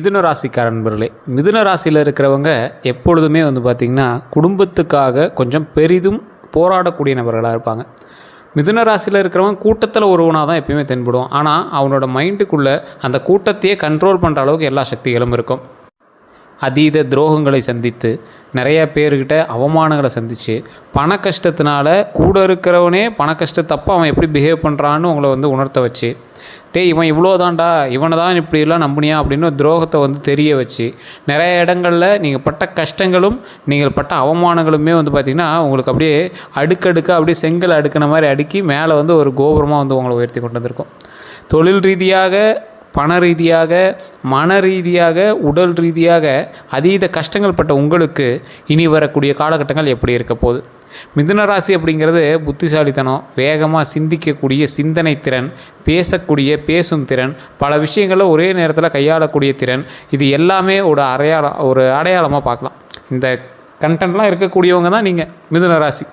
மிதுன ராசிக்கார நண்பர்களே, மிதுன ராசியில் இருக்கிறவங்க எப்பொழுதுமே பார்த்திங்கன்னா குடும்பத்துக்காக கொஞ்சம் பெரிதும் போராடக்கூடிய நபர்களாக இருப்பாங்க. மிதுன ராசியில் இருக்கிறவங்க கூட்டத்தில் ஒருவனாக தான் எப்பயுமே தென்படும். ஆனால் அவனோட மைண்டுக்குள்ளே அந்த கூட்டத்தையே கண்ட்ரோல் பண்ணுற அளவுக்கு எல்லா சக்திகளும் இருக்கும். அதீத துரோகங்களை சந்தித்து, நிறைய பேர்கிட்ட அவமானங்களை சந்தித்து, பண கஷ்டத்தினால கூட இருக்கிறவனே பண கஷ்டத்தப்போ அவன் எப்படி பிஹேவ் பண்ணுறான்னு உங்களை உணர்த்த வச்சு, இவன் இவ்வளோதான்டா, இவனை தான் இப்படிலாம் நம்பினியா அப்படின்னு துரோகத்தை தெரிய வச்சு, நிறைய இடங்களில் நீங்கள் பட்ட கஷ்டங்களும் நீங்கள் பட்ட அவமானங்களுமே பார்த்திங்கன்னா உங்களுக்கு அப்படியே அடுக்கடுக்காக அப்படியே செங்கல் அடுக்கின மாதிரி அடுக்கி மேலே ஒரு கோபுரமாக உங்களை உயர்த்தி கொண்டு வந்திருக்கும். தொழில் ரீதியாக, பண ரீதியாக, மன ரீதியாக, உடல் ரீதியாக அதீத கஷ்டங்கள் பட்ட உங்களுக்கு இனி வரக்கூடிய காலகட்டங்கள் எப்படி இருக்க போகுது? மிதுன ராசி அப்படிங்கிறது புத்திசாலித்தனம், வேகமாக சிந்திக்கக்கூடிய சிந்தனை திறன், பேசும் திறன், பல விஷயங்களில் ஒரே நேரத்தில் கையாளக்கூடிய திறன், இது எல்லாமே ஒரு அடையாளமாக பார்க்கலாம். இந்த கண்டென்ட்லாம் இருக்கக்கூடியவங்க தான் நீங்கள் மிதுன ராசி.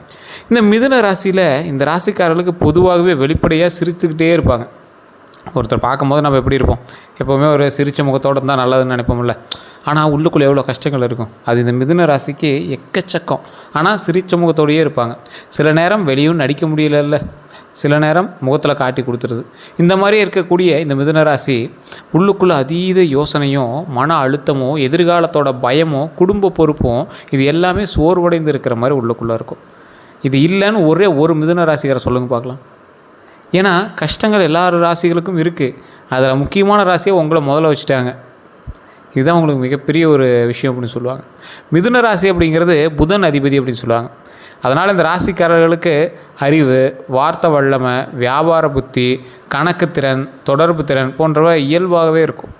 இந்த மிதுன ராசியில் இந்த ராசிக்காரர்களுக்கு பொதுவாகவே வெளிப்படையாக சிரித்துக்கிட்டே இருப்பாங்க. ஒருத்தர் பார்க்கும்போது நம்ம எப்படி இருப்போம்? எப்போவுமே ஒரு சிரித்த முகத்தோடு இருந்தால் நல்லதுன்னு நினைப்போம்ல. ஆனால் உள்ளுக்குள்ளே எவ்வளோ கஷ்டங்கள் இருக்கும். அது இந்த மிதுன ராசிக்கு எக்கச்சக்கம். ஆனால் சிரித்த முகத்தோடையே இருப்பாங்க. சில நேரம் வெளியும் நடிக்க முடியல, சில நேரம் முகத்தில் காட்டி கொடுத்துருது. இந்த மாதிரி இருக்கக்கூடிய இந்த மிதுன ராசி உள்ளுக்குள்ளே அதீத யோசனையும், மன அழுத்தமோ, எதிர்காலத்தோட பயமோ, குடும்ப பொறுப்பும், இது எல்லாமே சோர்வடைந்து இருக்கிற மாதிரி உள்ளுக்குள்ளே இருக்கும். இது இல்லைன்னு ஒரு மிதுன ராசிக்காரை சொல்லுங்கள் பார்க்கலாம். ஏன்னா கஷ்டங்கள் எல்லா ராசிகளுக்கும் இருக்குது. அதில் முக்கியமான ராசியை உங்களை முதல்ல வச்சுட்டாங்க. இதுதான் உங்களுக்கு மிகப்பெரிய ஒரு விஷயம் அப்படின்னு சொல்லுவாங்க. மிதுன ராசி அப்படிங்கிறது புதன் அதிபதி அப்படின்னு சொல்லுவாங்க. அதனால் இந்த ராசிக்காரர்களுக்கு அறிவு, வார்த்தை வல்லமை, வியாபார புத்தி, கணக்கு திறன், தொடர்பு திறன் போன்றவை இயல்பாகவே இருக்கும்.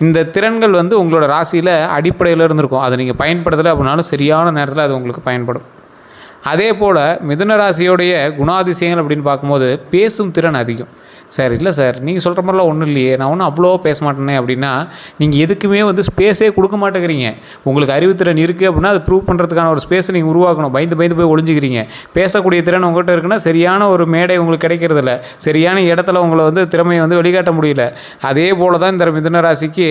இந்த திறன்கள் உங்களோட ராசியில் அடிப்படையில் இருந்திருக்கும். அதை நீங்கள் பயன்படுத்தலை அப்படின்னாலும் சரியான நேரத்தில் அது உங்களுக்கு பயன்படும். அதே போல் மிதுன ராசியோடைய குணாதிசயங்கள் அப்படின்னு பார்க்கும்போது பேசும் திறன் அதிகம். சார் இல்லை சார், நீங்கள் சொல்கிற மாதிரிலாம் ஒன்றும் இல்லையே, நான் ஒன்றும் அவ்வளோ பேச மாட்டேனே அப்படின்னா, நீங்கள் எதுக்குமே ஸ்பேஸே கொடுக்க மாட்டேங்கிறீங்க. உங்களுக்கு அறிவுத்திறன் இருக்குது அப்படின்னா அது ப்ரூவ் பண்ணுறதுக்கான ஒரு ஸ்பேஸை நீங்கள் உருவாக்கணும். பயந்து போய் ஒளிஞ்சிக்கிறீங்க. பேசக்கூடிய திறன் உங்கள்கிட்ட இருக்குன்னா சரியான ஒரு மேடை உங்களுக்கு கிடைக்கிறதில்ல, சரியான இடத்துல உங்களை திறமையை வெளிக்காட்ட முடியல. அதே போல் தான் இந்த மிதுன ராசிக்கு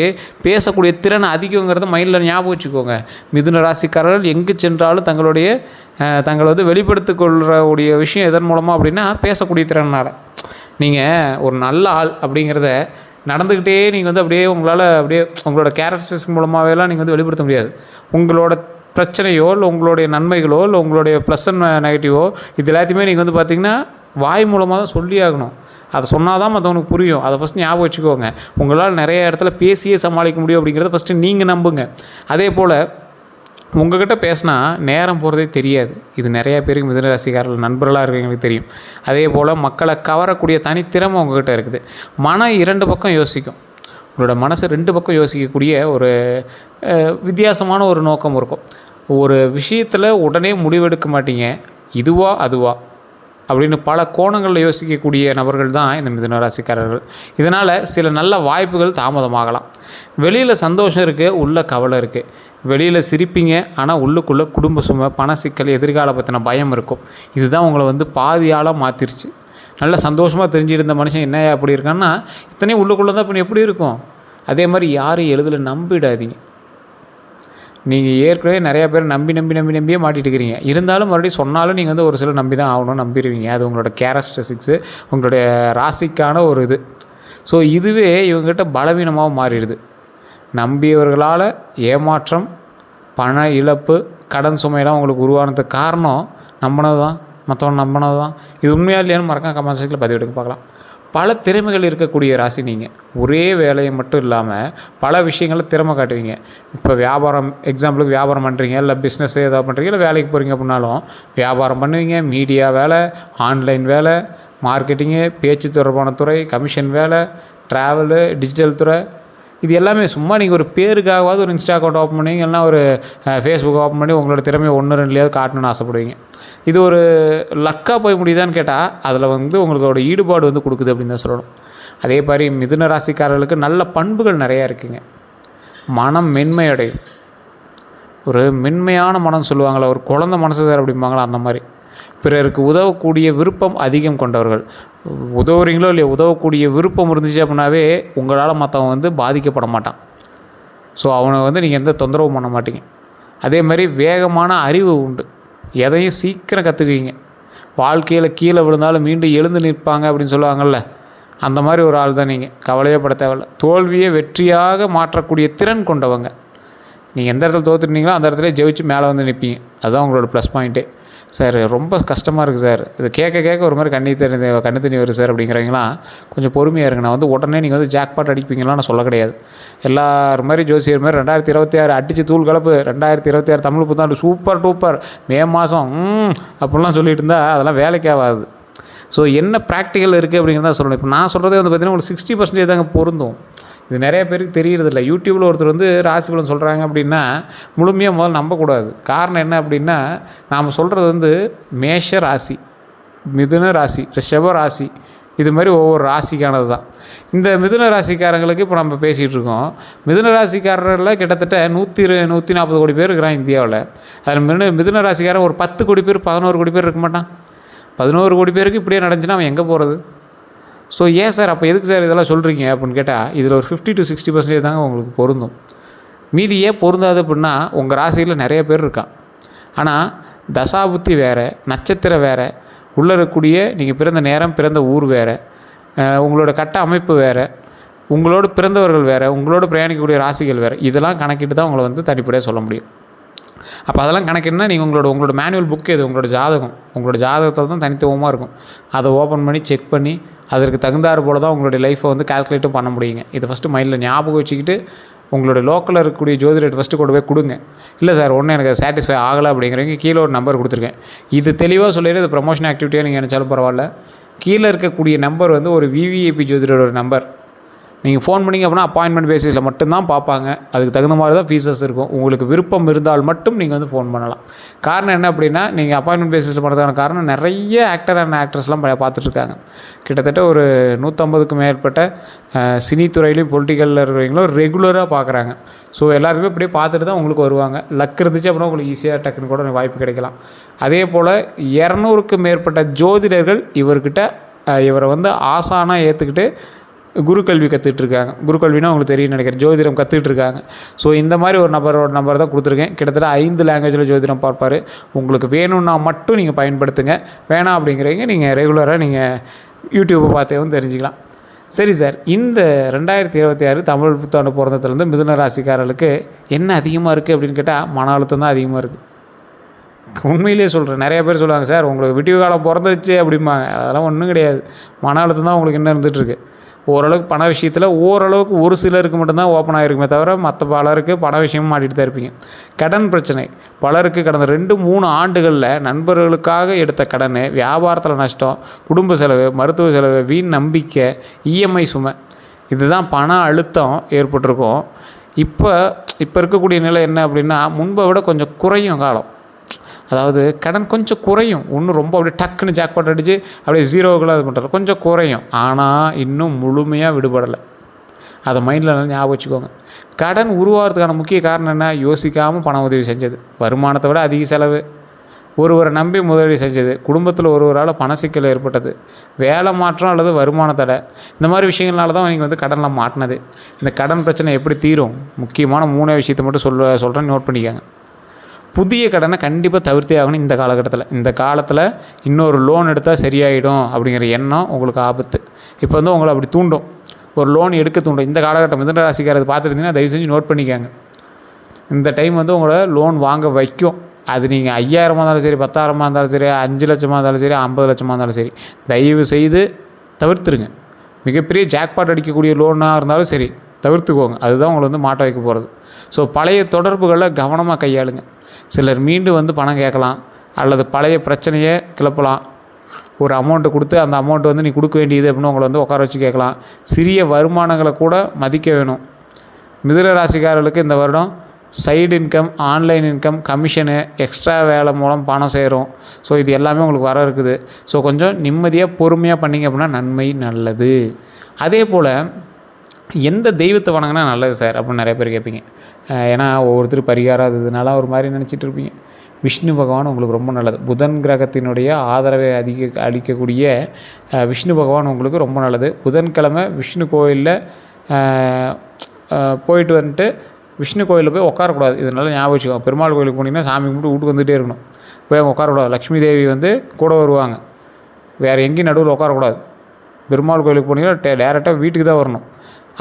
பேசக்கூடிய திறன் அதிகங்கிறத மைண்டில் ஞாபகம் வச்சுக்கோங்க. மிதுன ராசிக்காரர்கள் எங்கு சென்றாலும் தங்களை வெளிப்படுத்தி கொள்கிறக்கூடிய விஷயம் எதன் மூலமாக அப்படின்னா பேசக்கூடிய திறனால். நீங்கள் ஒரு நல்ல ஆள் அப்படிங்கிறத நடந்துக்கிட்டே நீங்கள் அப்படியே உங்களால் அப்படியே உங்களோட கேரக்டரிஸ்டிக்ஸ் மூலமாகவேலாம் நீங்கள் வெளிப்படுத்த முடியாது. உங்களோட பிரச்சனையோ இல்லை உங்களுடைய நன்மைகளோ இல்லை உங்களுடைய ப்ளஸ் அண்ட் நெகட்டிவோ இது எல்லாத்தையுமே நீங்கள் பார்த்திங்கன்னா வாய் மூலமாக தான் சொல்லி ஆகணும். அதை சொன்னால் தான் மற்றவனுக்கு புரியும். அதை ஃபஸ்ட்டு ஞாபகம் வச்சுக்கோங்க. உங்களால் நிறைய இடத்துல பேசியே சமாளிக்க முடியும் அப்படிங்கிறத ஃபஸ்ட்டு நீங்கள் நம்புங்க. அதே போல் உங்கள்கிட்ட பேசினா நேரம் போகிறதே தெரியாது. இது நிறையா பேருக்கு மிதுன ராசிக்காரர்கள் நண்பர்களாக இருக்கிறவங்களுக்கு தெரியும். அதே போல் மக்களை கவரக்கூடிய தனித்திறமை உங்கள்கிட்ட இருக்குது. மனம் 2 பக்கம் யோசிக்கும். உங்களோட மனசு 2 பக்கம் யோசிக்கக்கூடிய ஒரு வித்தியாசமான ஒரு நோக்கம் இருக்கும். ஒரு விஷயத்தில் உடனே முடிவெடுக்க மாட்டீங்க. இதுவா அதுவா அப்படின்னு பல கோணங்களில் யோசிக்கக்கூடிய நபர்கள் தான் இந்த மிதுன ராசிக்காரர்கள். இதனால் சில நல்ல வாய்ப்புகள் தாமதமாகலாம். வெளியில் சந்தோஷம் இருக்குது, உள்ள கவலை இருக்குது. வெளியில் சிரிப்பீங்க, ஆனால் உள்ளுக்குள்ளே குடும்ப சுமை, பண சிக்கல், எதிர்கால பற்றின பயம் இருக்கும். இதுதான் உங்களை பாதியால் மாற்றிருச்சு. நல்ல சந்தோஷமாக தெரிஞ்சுட்டு இருந்த மனுஷன் என்ன அப்படி இருக்கான்னா, இத்தனையும் உள்ளுக்குள்ளே தான் இப்போ எப்படி இருக்கும். அதே மாதிரி யாரையும் எளிதில் நம்பிடாதீங்க. நீங்கள் ஏற்கனவே நிறையா பேர் நம்பியே மாட்டிட்டு இருக்கிறீங்க. இருந்தாலும் மறுபடியும் சொன்னாலும் நீங்கள் ஒரு சில நம்பி தான் ஆகணும், நம்பிடுவீங்க. அது உங்களோட கேரக்டரிஸ்டிக்ஸு, உங்களுடைய ராசிக்கான ஒரு இது. ஸோ இதுவே இவங்ககிட்ட பலவீனமாக மாறிடுது. நம்பியவர்களால் ஏமாற்றம், பண இழப்பு, கடன் சுமையெல்லாம் உங்களுக்கு உருவானதுக்கு காரணம் மற்றவங்க நம்பினது தான். இது உண்மையாக இல்லையான்னு மறக்காம கமெண்ட் செக்ஷனில் பதிவெடுக்க பார்க்கலாம். பல திறமைகள் இருக்கக்கூடிய ராசி நீங்கள். ஒரே வேலையை மட்டும் இல்லாமல் பல விஷயங்களில் திறமை காட்டுவீங்க. இப்போ எக்ஸாம்பிளுக்கு வியாபாரம் பண்ணுறீங்க, இல்லை பிஸ்னஸ் ஏதாவது பண்ணுறீங்க, இல்லை வேலைக்கு போகிறீங்க அப்படின்னாலும் வியாபாரம் பண்ணுவீங்க. மீடியா வேலை, ஆன்லைன் வேலை, மார்க்கெட்டிங்கு, பேச்சு தொடர்பான துறை, கமிஷன் வேலை, ட்ராவலு, டிஜிட்டல் துறை, இது எல்லாமே சும்மா நீங்கள் ஒரு பேருக்காகவாவது ஒரு இன்ஸ்டா அக்கௌண்ட் ஓப்பன் பண்ணி, இல்லைனா ஒரு ஃபேஸ்புக் ஓப்பன் பண்ணி உங்களோட திறமையை 1-2 காட்டணும்னு ஆசைப்படுவீங்க. இது ஒரு லக்காக போய் முடியுதான்னு கேட்டால் அதில் உங்களோட ஈடுபாடு கொடுக்குது அப்படின்னு தான் சொல்லணும். அதே மாதிரி மிதுன ராசிக்காரர்களுக்கு நல்ல பண்புகள் நிறையா இருக்குங்க. மனம் மென்மையடையும். ஒரு மென்மையான மனம் சொல்லுவாங்களே, ஒரு குழந்தை மனசு வேறு அப்படிம்பாங்களா, அந்த மாதிரி. பிறருக்கு உதவக்கூடிய விருப்பம் அதிகம் கொண்டவர்கள். உதவுறீங்களோ இல்லையோ, உதவக்கூடிய விருப்பம் இருந்துச்சு அப்படின்னாவே உங்களால் மற்றவன் பாதிக்கப்பட மாட்டான். ஸோ அவனை வந்து நீங்கள் எந்த தொந்தரவும் பண்ண மாட்டீங்க. அதே மாதிரி வேகமான அறிவு உண்டு, எதையும் சீக்கிரம் கற்றுக்குவீங்க. வாழ்க்கையில் கீழே விழுந்தாலும் மீண்டும் எழுந்து நிற்பாங்க அப்படின்னு சொல்லுவாங்கள்ல, அந்த மாதிரி ஒரு ஆள் தான் நீங்கள். கவலையே பட தேவையில்ல. தோல்வியை வெற்றியாக மாற்றக்கூடிய திறன் கொண்டவங்க. நீங்கள் எந்த இடத்துல தோற்றுட்டீங்களோ அந்த இடத்துல ஜெயிச்சு மேலே வந்து நிற்பீங்க. அதுதான் உங்களோட ப்ளஸ் பாயிண்ட்டே. சார் ரொம்ப கஷ்டமாக இருக்குது சார், இது கேட்க ஒரு மாதிரி கண்ணு தண்ணி வருது சார் அப்படிங்கிறவங்களாம் கொஞ்சம் பொறுமையாக இருங்க. நான் வந்து உடனே நீங்கள் வந்து ஜாக்பாட் அடிப்பீங்களாம் நான் சொல்ல கிடையாது. எல்லாரும் மாதிரி ஜோசியர் மாதிரி 2026 அடித்து தூள் கலப்பு, 2026 தமிழ் புத்தாண்டு சூப்பர் டூப்பர், மே மாதம் அப்படிலாம் சொல்லிட்டு இருந்தால் அதெல்லாம் வேலைக்கு ஆகாது. ஸோ என்ன ப்ராக்டிக்கல் இருக்குது அப்படிங்கிறத சொல்லணும். இப்போ நான் சொல்கிறதே வந்து பார்த்திங்கன்னா உங்களுக்கு 60% தாங்க பொருந்தும். இது நிறைய பேருக்கு தெரியறதில்ல. யூடியூப்பில் ஒருத்தர் வந்து ராசி பலன் சொல்கிறாங்க அப்படின்னா முழுமையாக முதல்ல நம்பக்கூடாது. காரணம் என்ன அப்படின்னா, நாம் சொல்கிறது வந்து மேஷ ராசி, மிதுன ராசி, ரிஷப ராசி, இது மாதிரி ஒவ்வொரு ராசிக்கானது தான். இந்த மிதுன ராசிக்காரங்களுக்கு இப்போ நம்ம பேசிகிட்டு இருக்கோம். மிதுன ராசிக்காரரில் கிட்டத்தட்ட 140 கோடி பேர் இருக்கிறான் இந்தியாவில். அதில் மிதுன ராசிக்காரன் ஒரு 10 கோடி பேர் 11 கோடி பேர் இருக்க மாட்டான். 11 கோடி பேருக்கு இப்படியே நடந்துச்சுன்னா அவன் எங்கே போகிறது? ஸோ ஏன் சார் அப்போ எதுக்கு சார் இதெல்லாம் சொல்கிறீங்க அப்படின்னு கேட்டால், இதில் ஒரு 50 to 60% தாங்க உங்களுக்கு பொருந்தும். மீதி ஏன் பொருந்தாது அப்படின்னா, உங்கள் ராசியில் நிறைய பேர் இருக்கான். ஆனால் தசாபுத்தி வேறு, நட்சத்திரம் வேறு, உள்ளே இருக்கக்கூடிய நீங்கள் பிறந்த நேரம், பிறந்த ஊர் வேறு, உங்களோட கட்ட அமைப்பு வேறு, உங்களோட பிறந்தவர்கள் வேறு, உங்களோட பிரயாணிக்கக்கூடிய ராசிகள் வேறு. இதெல்லாம் கணக்கிட்டு தான் உங்களை வந்து தனிப்படையாக சொல்ல முடியும். அப்போ அதெல்லாம் கணக்குன்னா நீங்கள் உங்களோட மேனுவல் புக் எது, உங்களோட ஜாதகத்தில் தான் தனித்துவமாக இருக்கும். அதை ஓப்பன் பண்ணி செக் பண்ணி அதற்கு தகுந்தாறு போல் தான் உங்களுடைய லைஃப்பை வந்து கால்குலேட்டும் பண்ண முடியுங்க. இதை ஃபஸ்ட்டு மைண்டில் ஞாபகம் வச்சுக்கிட்டு உங்களுடைய லோக்கலில் இருக்கக்கூடிய ஜோதிடர் ஃபஸ்ட்டு கொண்டு போய் கொடுங்க. இல்லை சார் ஒன்றும் எனக்கு சாட்டிஸ்ஃபை ஆகலை அப்படிங்கிறவங்க கீழே ஒரு நம்பர் கொடுத்துருக்கேன். இது தெளிவாக சொல்லிடுறது, இது ப்ரமோஷன் ஆக்டிவிட்டியாக நீங்கள் நினச்சாலும் பரவாயில்ல. கீழே இருக்கக்கூடிய நம்பர் வந்து ஒரு விவிஐபி ஜோதிடரோட நம்பர். நீங்கள் ஃபோன் பண்ணிங்க அப்படின்னா அப்பாயின்மெண்ட் பேசிஸில் மட்டும்தான் பார்ப்பாங்க. அதுக்கு தகுந்த மாதிரி தான் ஃபீஸஸ் இருக்கும். உங்களுக்கு விருப்பம் இருந்தால் மட்டும் நீங்கள் வந்து ஃபோன் பண்ணலாம். காரணம் என்ன அப்படின்னா, நீங்கள் அப்பாயின்மெண்ட் பேசிஸில் பண்ணுறதுக்கான காரணம் நிறைய ஆக்டர் அண்ட் ஆக்ட்ரஸ்லாம் பார்த்துட்ருக்காங்க. கிட்டத்தட்ட ஒரு 150க்கும் மேற்பட்ட சினித்துறையிலையும் பொலிட்டிக்கலில் இருக்கிறவங்களும் ரெகுலராக பார்க்குறாங்க. ஸோ எல்லாருக்குமே இப்படியே பார்த்துட்டு தான் உங்களுக்கு வருவாங்க. லக் இருந்துச்சு அப்படின்னா உங்களுக்கு ஈஸியாக டக்குன்னு கூட வாய்ப்பு கிடைக்கலாம். அதே போல் 200க்கும் மேற்பட்ட ஜோதிடர்கள் இவரை வந்து ஆசானாக ஏற்றுக்கிட்டு குருக்கல்வி கற்றுட்ருக்காங்க. குருக்கல்வினா உங்களுக்கு தெரியும் நினைக்கிறேன், ஜோதிடம் கற்றுட்ருக்காங்க. ஸோ இந்த மாதிரி ஒரு நம்பர் தான் கொடுத்துருக்கேன். கிட்டத்தட்ட 5 லாங்குவேஜில் ஜோதிடம் பார்ப்பார். உங்களுக்கு வேணும்னா மட்டும் நீங்கள் பயன்படுத்துங்க, வேணாம் அப்படிங்கிறவங்க நீங்கள் ரெகுலராக நீங்கள் யூடியூப்பை பார்த்தேவும் தெரிஞ்சுக்கலாம். சரி சார், இந்த 2026 தமிழ் புத்தாண்டு பிறந்ததுலேருந்து மிதுன ராசிக்காரர்களுக்கு என்ன அதிகமாக இருக்குது அப்படின்னு கேட்டால், மன அழுத்தம் தான் அதிகமாக இருக்குது. உண்மையிலேயே சொல்கிறேன். நிறைய பேர் சொல்லுவாங்க சார் உங்களுக்கு விடிவு காலம் பிறந்துச்சு அப்படிம்பாங்க. அதெல்லாம் ஒன்றும் கிடையாது. மன அழுத்தம் தான் உங்களுக்கு என்ன இருந்துகிட்ருக்கு. ஓரளவுக்கு பண விஷயத்தில் ஓரளவுக்கு ஒரு சிலருக்கு மட்டும்தான் ஓப்பன் ஆகிருக்குமே தவிர மற்ற பலருக்கு பண விஷயமும் மாட்டிகிட்டு தான் இருப்பீங்க. கடன் பிரச்சனை பலருக்கு கடந்த 2-3 ஆண்டுகளில் நண்பர்களுக்காக எடுத்த கடன், வியாபாரத்தில் நஷ்டம், குடும்ப செலவு, மருத்துவ செலவு, வீண் நம்பிக்கை, இஎம்ஐ சுமை, இதுதான் பண அழுத்தம் ஏற்பட்டிருக்கும். இப்போ இருக்கக்கூடிய நிலை என்ன அப்படின்னா, முன்பை விட கொஞ்சம் குறையும் காலம். அதாவது கடன் கொஞ்சம் குறையும். ஒன்றும் ரொம்ப அப்படியே டக்குன்னு ஜாக்பாட் அடித்து அப்படியே ஜீரோக்கெல்லாம் இது பண்ணுறது கொஞ்சம் குறையும். ஆனால் இன்னும் முழுமையாக விடுபடலை. அதை மைண்டில் நல்லா ஞாபகம் வச்சுக்கோங்க. கடன் உருவாகிறதுக்கான முக்கிய காரணம் என்ன? யோசிக்காமல் பண உதவி செஞ்சது, வருமானத்தை விட அதிக செலவு, ஒருவரை நம்பி முதலீடு செஞ்சது, குடும்பத்தில் ஒருவரால் பண சிக்கல் ஏற்பட்டது, வேலை மாற்றம் அல்லது வருமான தடை, இந்த மாதிரி விஷயங்கள்னால தான் நீங்கள் வந்து கடனில் மாட்டினது. இந்த கடன் பிரச்சனை எப்படி தீரும்? முக்கியமான 3 விஷயத்தை மட்டும் சொல்கிறேன், நோட் பண்ணிக்கோங்க. புதிய கடனை கண்டிப்பாக தவிர்த்தே ஆகணும். இந்த காலத்தில் இன்னொரு லோன் எடுத்தால் சரியாயிடும் அப்படிங்கிற எண்ணம் உங்களுக்கு ஆபத்து. இப்போ வந்து உங்களை அப்படி தூண்டும், ஒரு லோன் எடுக்க தூண்டும். இந்த காலகட்டம் மிதுன ராசிக்காரது பார்த்துருந்தீங்கன்னா தயவு செஞ்சு நோட் பண்ணிக்கோங்க. இந்த டைம் வந்து உங்களை லோன் வாங்க வைக்கும். அது நீங்கள் 5000 இருந்தாலும் சரி, 10,000 இருந்தாலும் சரி, 5 லட்சமாக இருந்தாலும் சரி, 50 லட்சமாக இருந்தாலும் சரி, தயவு செய்து தவிர்த்துருங்க. மிகப்பெரிய ஜாக்பாட் அடிக்கக்கூடிய லோனாக இருந்தாலும் சரி தவிர்த்துக்கோங்க. அதுதான் உங்களை வந்து மாட்ட வைக்க போகிறது. ஸோ பழைய தொடர்புகளை கவனமாக கையாளுங்க. சிலர் மீண்டும் வந்து பணம் கேட்கலாம், அல்லது பழைய பிரச்சனையை கிளப்பலாம். ஒரு அமௌண்ட்டு கொடுத்து அந்த அமௌண்ட்டு வந்து நீ கொடுக்க வேண்டியது அப்படின்னு உங்களை வந்து உட்கார வச்சு கேட்கலாம். சிறிய வருமானங்களை கூட மதிக்க வேணும். மிதுன ராசிக்காரர்களுக்கு இந்த வருடம் side income, online income, commission, extra வேலை மூலம் பணம் சேரும். ஸோ இது எல்லாமே உங்களுக்கு வர இருக்குது. ஸோ கொஞ்சம் நிம்மதியாக பொறுமையாக பண்ணிங்க அப்படின்னா நன்மை நல்லது. அதே போல் எந்த தெய்வத்தை வணங்கினா நல்லது சார் அப்படின்னு நிறைய பேர் கேட்பீங்க. ஏன்னா ஒவ்வொருத்தர் பரிகாரம் இதனால ஒரு மாதிரி நினச்சிட்டு இருப்பீங்க. விஷ்ணு பகவான் உங்களுக்கு ரொம்ப நல்லது. புதன் கிரகத்தினுடைய ஆதரவை அளிக்கக்கூடிய விஷ்ணு பகவான் உங்களுக்கு ரொம்ப நல்லது. புதன்கிழமை விஷ்ணு கோயிலில் போயிட்டு வந்துட்டு விஷ்ணு கோயிலில் போய் உட்காரக்கூடாது. இதனால ஞாபகம் வச்சுக்கோங்க. பெருமாள் கோயிலுக்கு போனீங்கன்னா சாமி கும்பிட்டு வீட்டுக்கு வந்துகிட்டே இருக்கணும். போய் அங்கே உட்காரக்கூடாது. லக்ஷ்மி தேவி வந்து கூட வருவாங்க. வேறு எங்கேயும் நடுவில் உட்காரக்கூடாது. பெருமாள் கோயிலுக்கு போனீங்கன்னா டேரெக்டாக வீட்டுக்கு தான் வரணும்.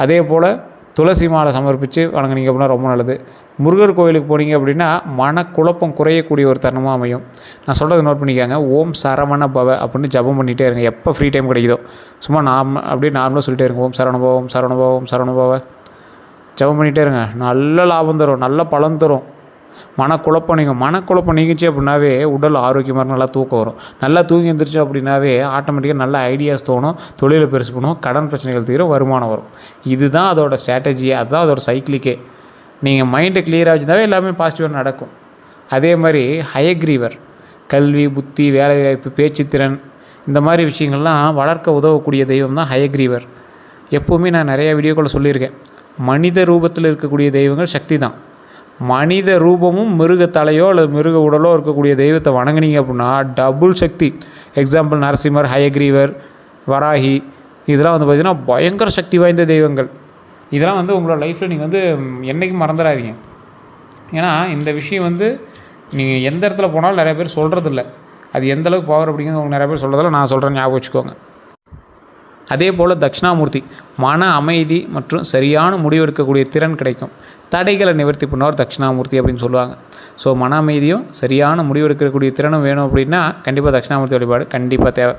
அதே போல் துளசி மாலை சமர்ப்பித்து வணங்குனீங்க அப்படின்னா ரொம்ப நல்லது. முருகர் கோயிலுக்கு போனீங்க அப்படின்னா மனக்குழப்பம் குறையக்கூடிய ஒரு தருணமாக அமையும். நான் சொல்கிறது நோட் பண்ணிக்காங்க. ஓம் சரவண பவ அப்படின்னு ஜபம் பண்ணிகிட்டே இருங்க. எப்போ ஃப்ரீ டைம் கிடைக்குதோ சும்மா அப்படியே நார்மலாக சொல்லிட்டே இருங்க. ஓம் சரவண பவ, ஓம் சரவண பவ, ஓம் சரவண பவ ஜபம் பண்ணிகிட்டே இருங்க. நல்ல லாபம் தரும், நல்ல பலன் தரும். மனக்குழப்பம் நீங்கிச்சு அப்படின்னாவே உடல் ஆரோக்கியமாக நல்லா தூக்கம் வரும். நல்லா தூங்கி எழுந்திரிச்சு அப்படின்னாவே ஆட்டோமேட்டிக்காக நல்ல ஐடியாஸ் தோணும், தொழிலை பெருசு பண்ணும், கடன் பிரச்சனைகள் தீரும், வருமானம் வரும். இதுதான் அதோட ஸ்ட்ராட்டஜியே, அதுதான் அதோட சைக்கிளிக்கே. நீங்கள் மைண்டை கிளியராக வச்சுருந்தாவே எல்லாமே பாசிட்டிவாக நடக்கும். அதே மாதிரி ஹயக்ரீவர் கல்வி, புத்தி, வேலைவாய்ப்பு, பேச்சுத்திறன் இந்த மாதிரி விஷயங்கள்லாம் வளர்க்க உதவக்கூடிய தெய்வம் தான் ஹயக்ரீவர். எப்போவுமே நான் நிறையா வீடியோக்களை சொல்லியிருக்கேன். மனித ரூபத்தில் இருக்கக்கூடிய தெய்வங்கள் சக்தி தான். மனித ரூபமும் மிருக தலையோ அல்லது மிருக உடலோ இருக்கக்கூடிய தெய்வத்தை வணங்குனீங்க அப்படின்னா டபுள் சக்தி. எக்ஸாம்பிள் நரசிம்மர், ஹயக்ரீவர், வராகி இதெல்லாம் வந்து பார்த்திங்கன்னா பயங்கர சக்தி வாய்ந்த தெய்வங்கள். இதெல்லாம் வந்து உங்களோட லைஃப்பில் நீங்கள் வந்து என்றைக்கும் மறந்துடாதீங்க. ஏன்னா இந்த விஷயம் வந்து நீங்கள் எந்த இடத்துல போனாலும் நிறைய பேர் சொல்கிறதில்ல. அது எந்தளவுக்கு பவர் அப்படிங்கிறது உங்களுக்கு நிறைய பேர் சொல்கிறதில்ல. நான் சொல்கிறேன், ஞாபகம் வச்சுக்கோங்க. அதே போல் தட்சிணாமூர்த்தி மன அமைதி மற்றும் சரியான முடிவெடுக்கக்கூடிய திறன் கிடைக்கும். தடைகளை நிவர்த்தி பண்ணுவார் தட்சிணாமூர்த்தி அப்படின்னு சொல்லுவாங்க. ஸோ மன அமைதியும் சரியான முடிவெடுக்கக்கூடிய திறனும் வேணும் அப்படின்னா கண்டிப்பாக தட்சிணாமூர்த்தி வழிபாடு கண்டிப்பாக தேவை.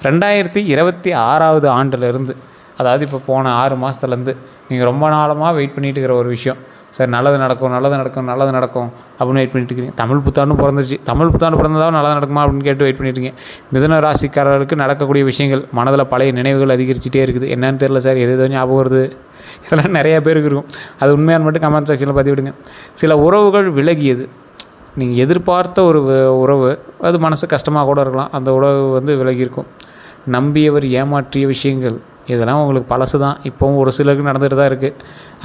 2026 ஆண்டிலிருந்து, அதாவது இப்போ போன 6 மாதத்துலேருந்து நீங்கள் ரொம்ப நாளமாக வெயிட் பண்ணிட்டு இருக்கிற ஒரு விஷயம், சார் நல்லது நடக்கும் அப்படின்னு வெயிட் பண்ணிட்டு இருக்கீங்க. தமிழ் புத்தாண்டு பிறந்துச்சு, தமிழ் புத்தாண்டு பிறந்ததாக நல்லது நடக்குமா அப்படின்னு கேட்டு வெயிட் பண்ணிட்டு இருக்கீங்க. மிதுன ராசிக்காரர்களுக்கு நடக்கக்கூடிய விஷயங்கள் மனதில் பழைய நினைவுகள் அதிகரிச்சுட்டே இருக்குது. என்னன்னு தெரியல சார், எது ஞாபகம் வருது, இதெல்லாம் நிறையா பேருக்கு இருக்கும். அது உண்மையான மட்டும் கமெண்ட் செக்ஷனில் பதிவிடுங்க. சில உறவுகள் விலகியது, நீங்கள் எதிர்பார்த்த ஒரு உறவு அது மனசு கஷ்டமாக கூட இருக்கலாம், அந்த உறவு வந்து விலகியிருக்கும். நம்பியவர் ஏமாற்றிய விஷயங்கள் இதெல்லாம் உங்களுக்கு பழசு தான், இப்போவும் ஒரு சிலருக்கு நடந்துகிட்டு தான் இருக்குது.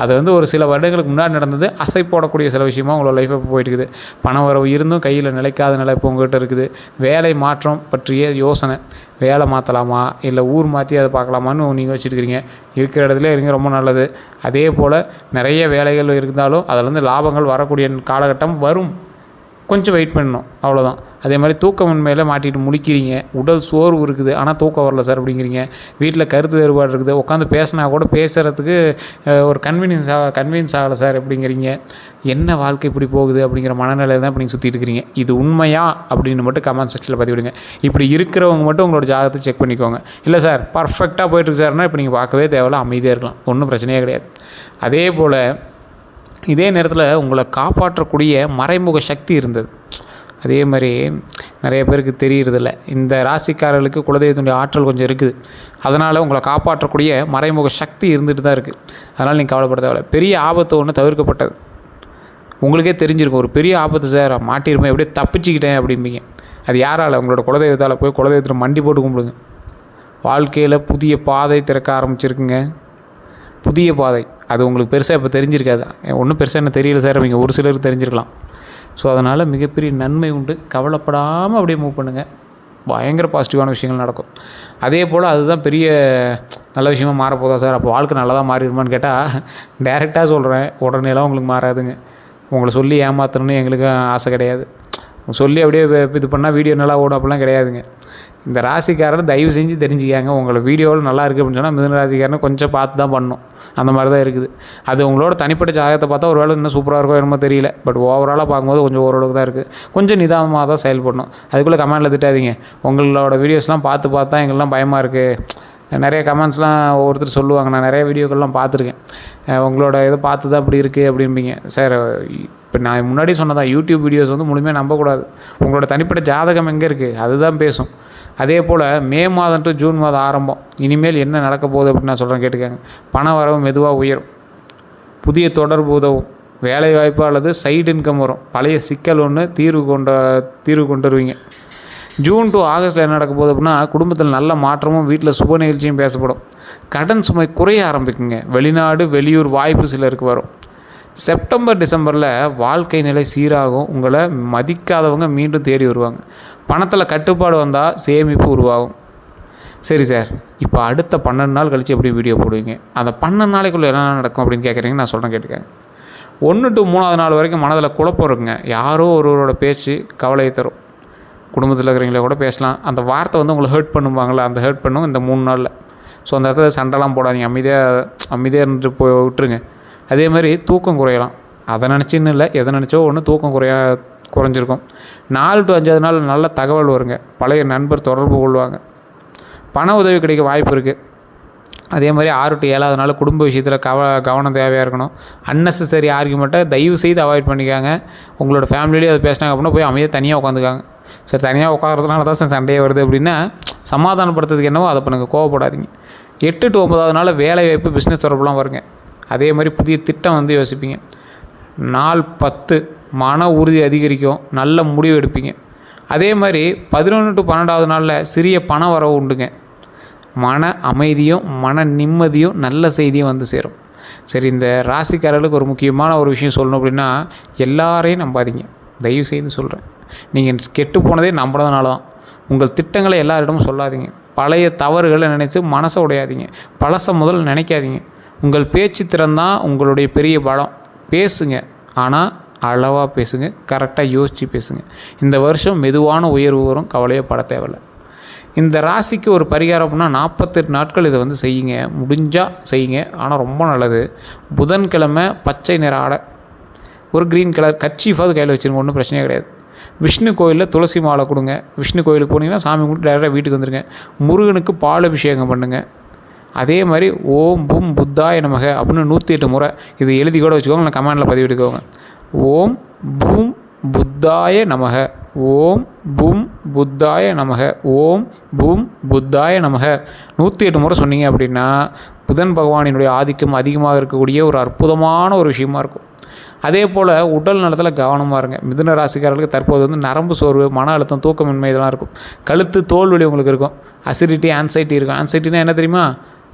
அது வந்து ஒரு சில வருடங்களுக்கு முன்னாடி நடந்தது, அசை போடக்கூடிய சில விஷயமாக உங்களோட லைஃப் இப்போ போயிட்டு இருக்குது. பண வரவு இருந்தும் கையில் நிலைக்காத நிலை இப்போ உங்கள்கிட்ட இருக்குது. வேலை மாற்றம் பற்றிய யோசனை, வேலை மாற்றலாமா இல்லை ஊர் மாற்றி அதை பார்க்கலாமான்னு நீங்கள் வச்சுருக்கிறீங்க. இருக்கிற இடத்துல இருங்க, ரொம்ப நல்லது. அதே போல் நிறைய வேலைகள் இருந்தாலும் அதிலேருந்து லாபங்கள் வரக்கூடிய காலகட்டம் வரும், கொஞ்சம் வெயிட் பண்ணணும், அவ்வளோதான். அதே மாதிரி தூக்கமின்மையில் மாட்டிட்டு முழிக்கிறீங்க, உடல் சோர்வு இருக்குது ஆனால் தூக்கம் வரல சார் அப்படிங்கிறீங்க. வீட்டில் கருத்து வேறுபாடு இருக்குது, உட்காந்து பேசினா கூட பேசுகிறதுக்கு ஒரு கன்வீன்ஸ் ஆகலை சார் அப்படிங்கிறீங்க. என்ன வாழ்க்கை இப்படி போகுது அப்படிங்கிற மனநிலையில் தான் இப்போ நீங்கள் சுற்றிட்டு இருக்கிறீங்க. இது உண்மையா அப்படின்னு மட்டும் கமெண்ட் செக்ஷனில் பதிவிடுங்க. இப்படி இருக்கிறவங்க மட்டும் உங்களோட ஜாதகத்தை செக் பண்ணிக்கோங்க. இல்லை சார் பர்ஃபெக்டாக போயிட்டுருக்கு சார்னால் இப்போ நீங்கள் பார்க்கவே தேவையில்ல, அமைதியாக இருக்கலாம், ஒன்றும் பிரச்சனையே கிடையாது. அதே போல் இதே நேரத்தில் உங்களை காப்பாற்றக்கூடிய மறைமுக சக்தி இருந்தது. அதே மாதிரி நிறைய பேருக்கு தெரியறதில்ல. இந்த ராசிக்காரர்களுக்கு குலதெய்வத்தினுடைய ஆற்றல் கொஞ்சம் இருக்குது, அதனால் உங்களை காப்பாற்றக்கூடிய மறைமுக சக்தி இருந்துகிட்டு தான் இருக்குது. அதனால் நீங்கள் கவலைப்பட தேவையில்ல. பெரிய ஆபத்து ஒன்று தவிர்க்கப்பட்டது. உங்களுக்கே தெரிஞ்சிருக்கும், ஒரு பெரிய ஆபத்து சார் மாட்டிருப்பேன், எப்படியே தப்பிச்சுக்கிட்டேன் அப்படிம்பீங்க. அது யாரால்? உங்களோட குலதெய்வத்தால். போய் குலதெய்வத்தில் மண்டி போட்டு கும்பிடுங்க. வாழ்க்கையில் புதிய பாதை திறக்க ஆரம்பிச்சிருக்குங்க. புதிய பாதை அது உங்களுக்கு பெருசாக இப்போ தெரிஞ்சிருக்காது. ஒன்றும் பெருசாக என்ன தெரியல சார் அப்படிங்க ஒரு சிலருக்கு தெரிஞ்சிருக்கலாம். ஸோ அதனால் மிகப்பெரிய நன்மை உண்டு. கவலைப்படாமல் அப்படியே மூவ் பண்ணுங்கள், பயங்கர பாசிட்டிவான விஷயங்கள் நடக்கும். அதே போல் அதுதான் பெரிய நல்ல விஷயமாக மாறப்போதா சார், அப்போ வாழ்க்கை நல்லதாக மாறிடுமான்னு கேட்டால் டைரெக்டாக சொல்கிறேன், உடனேலாம் உங்களுக்கு மாறாதுங்க. உங்களை சொல்லி ஏமாற்றணும்னு எங்களுக்கு ஆசை கிடையாது. சொல்லி அப்படியே இது பண்ணால் வீடியோ நல்லா ஓடும் அப்படிலாம் கிடையாதுங்க. இந்த ராசிக்காரர் தயவு செஞ்சு தெரிஞ்சுக்காங்க. உங்களை வீடியோவில் நல்லா இருக்குது அப்படின்னு சொன்னால் மிதுன ராசிக்காரனை கொஞ்சம் பார்த்து தான் பண்ணணும். அந்த மாதிரி தான் இருக்குது. அது உங்களோட தனிப்பட்ட ஜாதகத்தை பார்த்தா ஒரு வேளை இன்னும் சூப்பராக இருக்கும் என்னமோ தெரியல. பட் ஓவராலாக பார்க்கும்போது கொஞ்சம் ஓரளவுக்கு தான் இருக்குது. கொஞ்சம் நிதானமாக தான் செயல்படணும். அதுக்குள்ளே கமெண்டில் திட்டாதீங்க. உங்களோட வீடியோஸ்லாம் பார்த்து தான் எங்கெல்லாம் பயமாக இருக்குது. நிறைய கமெண்ட்ஸ்லாம் ஒவ்வொருத்தர் சொல்லுவாங்க, நான் நிறைய வீடியோக்கள்லாம் பார்த்துருக்கேன். உங்களோட இதை பார்த்து தான் இப்படி இருக்குது அப்படிம்பீங்க. சார் இப்போ நான் முன்னாடி சொன்னதான், யூடியூப் வீடியோஸ் வந்து முழுமையாக நம்பக்கூடாது. உங்களோட தனிப்பட்ட ஜாதகம் எங்கே இருக்குது அதுதான் பேசும். அதே போல் மே மாதம் டு ஜூன் மாதம் ஆரம்பம், இனிமேல் என்ன நடக்க போகுது அப்படின்னு நான் சொல்கிறேன், கேட்டுக்காங்க. பண வரவு மெதுவாக உயரும், புதிய தொடர்பு உதவும், வேலைவாய்ப்பு அல்லது சைடு இன்கம் வரும், பழைய சிக்கல் ஒன்று தீர்வு கொண்டு வருவீங்க. ஜூன் டு ஆகஸ்ட்டில் என்ன நடக்க போகுது அப்படின்னா குடும்பத்தில் நல்ல மாற்றமும் வீட்டில் சுப நிகழ்ச்சியும் பேசப்படும். கடன் சுமை குறைய ஆரம்பிக்குங்க. வெளிநாடு வெளியூர் வாய்ப்பு சிலருக்கு வரும். செப்டம்பர் டிசம்பரில் வாழ்க்கை நிலை சீராகும். உங்களை மதிக்காதவங்க மீண்டும் தேடி வருவாங்க. பணத்தில் கட்டுப்பாடு வந்தால் சேமிப்பு உருவாகும். சரி சார், இப்போ அடுத்த 12 நாள் கழித்து எப்படி வீடியோ போடுவீங்க, அந்த 12 நாளைக்குள்ளே என்ன நடக்கும் அப்படின்னு கேட்குறீங்க. நான் சொல்கிறேன், கேட்டுக்கேன். 1 to 3வது நாள் வரைக்கும் மனதில் குழப்பம் இருக்குங்க. யாரோ ஒருவரோட பேச்சு கவலையை தரும். குடும்பத்தில் இருக்கிறவங்கள கூட பேசலாம், அந்த வார்த்தை வந்து உங்களை ஹர்ட் பண்ணுவாங்களே, அந்த ஹர்ட் பண்ணும் இந்த 3 நாளில். ஸோ அந்த இடத்துல சண்டைலாம் போடாதீங்க, அமைதியாக இருந்துட்டு போய் விட்டுருங்க. அதே மாதிரி தூக்கம் குறையலாம். அதை நினச்சின்னு இல்லை, எதை நினச்சோ ஒன்று தூக்கம் குறைஞ்சிருக்கும். 4 to 5வது நாள் நல்ல தகவல் வருங்க. பழைய நண்பர் தொடர்பு கொள்வாங்க. பண உதவி கிடைக்க வாய்ப்பு இருக்குது. அதே மாதிரி 6 to 7வது நாள் குடும்ப விஷயத்தில் கவனம் தேவையாக இருக்கணும். அன்னெசரி ஆர்கியூமெண்ட்டை தயவு செய்து அவாய்ட் பண்ணிக்காங்க. உங்களோட ஃபேமிலிலேயே அதை பேசினாங்க அப்படின்னா போய் அமைதியாக தனியாக உட்காந்துக்காங்க. சரி, தனியாக உட்காரதுனால தான் சார் சண்டையே வருது அப்படின்னா சமாதானப்படுத்துறதுக்கு என்னவோ அதை பண்ணுங்க, கோவப்படாதீங்க. 8 to 9வது நாள் வேலை வாய்ப்பு, பிஸ்னஸ் தொடர்புலாம் வருங்க. அதே மாதிரி புதிய திட்டம் வந்து யோசிப்பீங்க. நாள் 10 மன உறுதி அதிகரிக்கும், நல்ல முடிவு எடுப்பீங்க. அதே மாதிரி 11 to 12வது நாளில் சிறிய பண வரவு உண்டுங்க. மன அமைதியும் மன நிம்மதியும் நல்ல செய்தியும் வந்து சேரும். சரி, இந்த ராசிக்காரர்களுக்கு ஒரு முக்கியமான ஒரு விஷயம் சொல்லணும் அப்படின்னா, எல்லாரையும் நம்பாதீங்க. தயவு செய்து சொல்கிறேன், நீங்கள் கெட்டு போனதே நம்பினதுனால தான். உங்கள் திட்டங்களை எல்லாரிடமும் சொல்லாதீங்க. பழைய தவறுகளை நினைத்து மனசை உடையாதீங்க. பழசை முதல்ல நினைக்காதீங்க. உங்கள் பேச்சு திறன் தான் உங்களுடைய பெரிய பலம். பேசுங்க, ஆனால் அளவாக பேசுங்க, கரெக்டாக யோசித்து பேசுங்க. இந்த வருஷம் மெதுவான உயர்வு வரும், கவலையே பட தேவையில்லை. இந்த ராசிக்கு ஒரு பரிகாரம் அப்படின்னா 48 நாட்கள் இதை வந்து செய்யுங்க, முடிஞ்சால் செய்யுங்க. ஆனால் ரொம்ப நல்லது, புதன்கிழமை பச்சை நிற ஆடை, ஒரு க்ரீன் கலர் கர்ச்சீஃபாவது கையில் வச்சுருங்க, ஒன்றும் பிரச்சனையே கிடையாது. விஷ்ணு கோயிலில் துளசி மாலை கொடுங்க. விஷ்ணு கோயிலுக்கு போனீங்கன்னா சாமி கும்பிட்டு டேரெக்டாக வீட்டுக்கு வந்துடுங்க. முருகனுக்கு பால் அபிஷேகம் பண்ணுங்கள். அதே மாதிரி ஓம் பூம் புத்தாய நமக அப்படின்னு 108 முறை இது எழுதி கூட வச்சுக்கோங்க, இல்லை கமெண்டில் பதிவிட்டுக்கோங்க. ஓம் பூம் புத்தாய நமக, ஓம் பூம் புத்தாய நமக, ஓம் பூம் புத்தாய நமக 108 முறை சொன்னீங்க அப்படின்னா புதன் பகவானினுடைய ஆதிக்கம் அதிகமாக இருக்கக்கூடிய ஒரு அற்புதமான ஒரு விஷயமா இருக்கும். அதே போல் உடல் நலத்தில் கவனமாக இருங்க. மிதுன ராசிக்காரர்களுக்கு தற்போது வந்து நரம்பு சோர்வு, மன அழுத்தம், தூக்கமின்மை இதெல்லாம் இருக்கும். கழுத்து தோல் வலி உங்களுக்கு இருக்கும். அசிடிட்டி, ஆன்சைட்டி இருக்கும். ஆன்சைட்டினா என்ன தெரியுமா?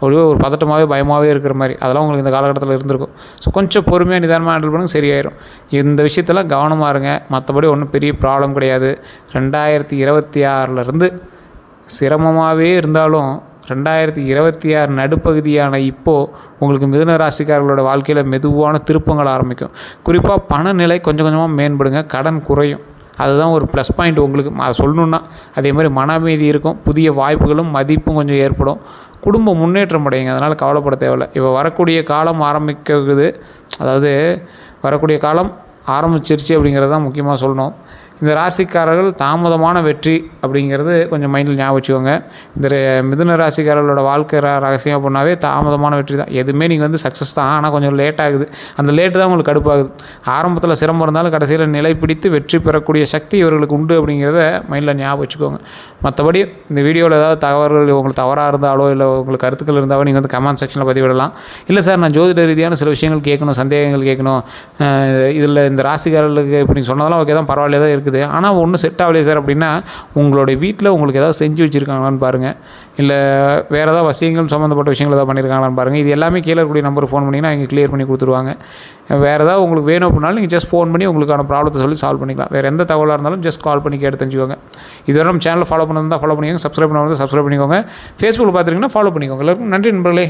ஒரு பதட்டமாகவே பயமாகவே இருக்கிற மாதிரி, அதெல்லாம் உங்களுக்கு இந்த காலகட்டத்தில் இருந்திருக்கும். ஸோ கொஞ்சம் பொறுமையாக நிதானமாக ஹேண்டில் பண்ணுங்க, சரியாயிடும். இந்த விஷயத்தில் கவனமாக இருங்க. மற்றபடி ஒன்றும் பெரிய ப்ராப்ளம் கிடையாது. 2026 சிரமமாகவே இருந்தாலும் 2026 நடுப்பகுதியான இப்போது உங்களுக்கு மிதுன ராசிக்காரர்களோட வாழ்க்கையில் மெதுவான திருப்பங்கள் ஆரம்பிக்கும். குறிப்பாக பணநிலை கொஞ்சம் கொஞ்சமாக மேம்படுங்க, கடன் குறையும். அதுதான் ஒரு ப்ளஸ் பாயிண்ட் உங்களுக்கு, அதை சொல்லணுன்னா. அதே மாதிரி மன அமைதி இருக்கும், புதிய வாய்ப்புகளும் மதிப்பும் கொஞ்சம் ஏற்படும், குடும்பம் முன்னேற்றம் அடையுங்க. அதனால் கவலைப்பட தேவையில்லை. இப்போ வரக்கூடிய காலம் ஆரம்பிக்குது, அதாவது வரக்கூடிய காலம் ஆரம்பிச்சிருச்சு அப்படிங்கிறது தான் முக்கியமாக சொல்லணும். இந்த ராசிக்காரர்கள் தாமதமான வெற்றி அப்படிங்கிறது கொஞ்சம் மைண்டில் ஞாபகம் வச்சுக்கோங்க. இந்த மிதுன ராசிக்காரர்களோட வாழ்க்கை ரகசியம் அப்படின்னாவே தாமதமான வெற்றி தான். எதுவுமே நீங்கள் வந்து சக்ஸஸ் தான், ஆனால் கொஞ்சம் லேட் ஆகுது. அந்த லேட்டு தான் உங்களுக்கு கடுப்பாகுது. ஆரம்பத்தில் சிரமம் இருந்தாலும் கடைசியில் நிலை பிடித்து வெற்றி பெறக்கூடிய சக்தி இவர்களுக்கு உண்டு அப்படிங்கிறத மைண்டில் ஞாபகம் வச்சுக்கோங்க. மற்றபடி இந்த வீடியோவில் ஏதாவது தகவல்கள் உங்களுக்கு தவறாக இருந்தாலோ இல்லை உங்களுக்கு கருத்துக்கள் இருந்தாலோ நீங்கள் வந்து கமெண்ட் செக்ஷனில் பதிவிடலாம். இல்லை சார், நான் ஜோதிட ரீதியான சில விஷயங்கள் கேட்கணும், சந்தேகங்கள் கேட்கணும், இதில் இந்த ராசிக்காரர்களுக்கு இப்படி நீங்கள் சொன்னதெல்லாம் ஓகே தான், பரவாயில்ல தான் இருக்குது, ஆனால் ஒன்றும் செட் ஆகலையே சார் அப்படின்னா உங்களுடைய வீட்டில் உங்களுக்கு ஏதாவது செஞ்சு வச்சுருக்காங்களான்னு பாருங்கள். இல்லை வேறு ஏதாவது வசியங்கள் சம்மந்தப்பட்ட விஷயங்கள் ஏதாவது பண்ணியிருக்காங்களான்னு பாருங்கள். இது எல்லாமே கீழே இருக்கக்கூடிய நம்பருக்கு ஃபோன் பண்ணிங்கன்னா இங்கே கிளியர் பண்ணி கொடுத்துருவாங்க. வேறு ஏதாவது உங்களுக்கு வேணும் அப்படின்னாலும் நீங்கள் ஜஸ்ட் ஃபோன் பண்ணி உங்களுக்கான ப்ராப்ளத்தை சொல்லி சால்வ் பண்ணிக்கலாம். வேறு எந்த தகவலாக இருந்தாலும் ஜஸ்ட் கால் பண்ணி கேட்டு தெரிஞ்சுக்கோங்க. இதுவரை நம்ம சேனலில் ஃபாலோ பண்ணி ஃபாலோ பண்ணிக்கோங்க, சப்ஸ்கிரைப் பண்ணுவாங்க சப்ஸ்கிரைப் பண்ணிக்கோங்க. ஃபேஸ்புக்கில் பார்த்துட்டிங்கன்னா ஃபாலோ பண்ணிக்கோங்க. எல்லாருக்கும் நன்றி நண்பர்களே.